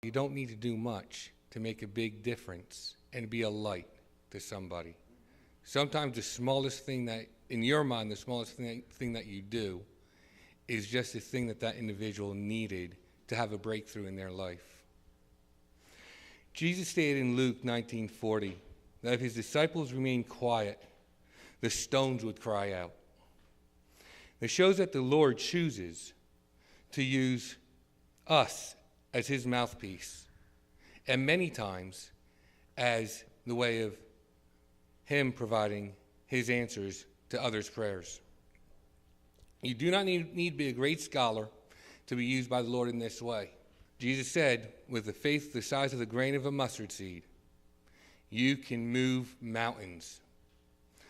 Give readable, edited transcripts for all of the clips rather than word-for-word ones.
You don't need to do much to make a big difference and be a light to somebody. Sometimes the smallest thing that, in your mind, the smallest thing that you do is just the thing that that individual needed to have a breakthrough in their life. Jesus stated in Luke 19:40 that if his disciples remained quiet, the stones would cry out. It shows that the Lord chooses to use us as his mouthpiece, and many times as the way of him providing his answers to others' prayers. You do not need to be a great scholar to be used by the Lord in this way. Jesus said, with a faith the size of the grain of a mustard seed, you can move mountains.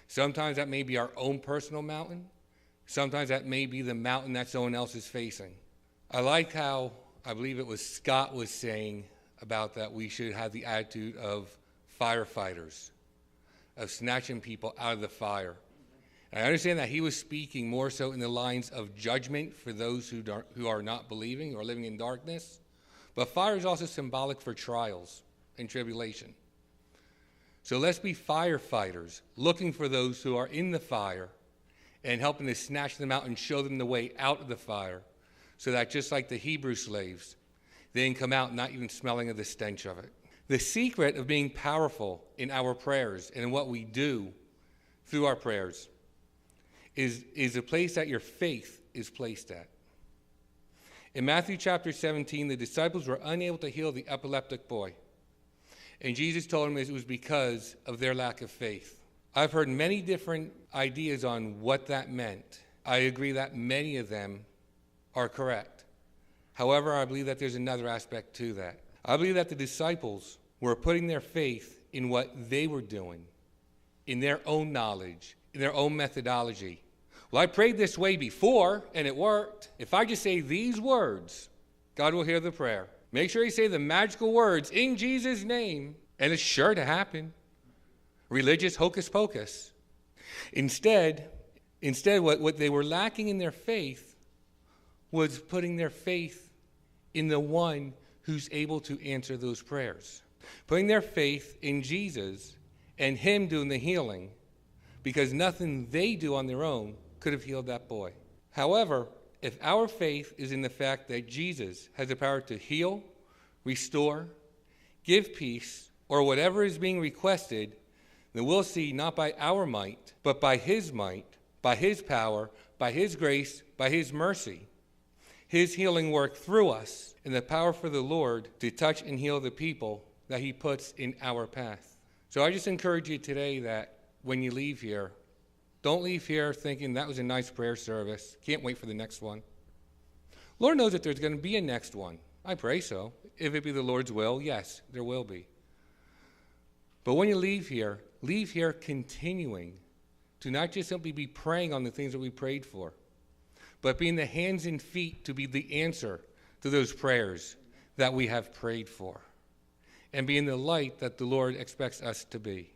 Sometimes that may be our own personal mountain. Sometimes that may be the mountain that someone else is facing. I like how, I believe it was Scott was saying about that we should have the attitude of firefighters, of snatching people out of the fire. And I understand that he was speaking more so in the lines of judgment for those who are not believing or living in darkness. But fire is also symbolic for trials and tribulation. So let's be firefighters, looking for those who are in the fire and helping to snatch them out and show them the way out of the fire, so that just like the Hebrew slaves, they can come out not even smelling of the stench of it. The secret of being powerful in our prayers and in what we do through our prayers is a place that your faith is placed at. In Matthew chapter 17, the disciples were unable to heal the epileptic boy. And Jesus told them it was because of their lack of faith. I've heard many different ideas on what that meant. I agree that many of them are correct. However, I believe that there's another aspect to that. I believe that the disciples were putting their faith in what they were doing, in their own knowledge, in their own methodology. Well, I prayed this way before, and it worked. If I just say these words, God will hear the prayer. Make sure you say the magical words, in Jesus' name, and it's sure to happen. Religious hocus pocus. Instead, what they were lacking in their faith was putting their faith in the one who's able to answer those prayers. Putting their faith in Jesus and him doing the healing, because nothing they do on their own could have healed that boy. However, if our faith is in the fact that Jesus has the power to heal, restore, give peace, or whatever is being requested, then we'll see not by our might, but by his might, by his power, by his grace, by his mercy, his healing work through us, and the power for the Lord to touch and heal the people that he puts in our path. So I just encourage you today that when you leave here, don't leave here thinking that was a nice prayer service. Can't wait for the next one. Lord knows that there's going to be a next one. I pray so. If it be the Lord's will, yes, there will be. But when you leave here continuing to not just simply be praying on the things that we prayed for, but being the hands and feet to be the answer to those prayers that we have prayed for, and being the light that the Lord expects us to be.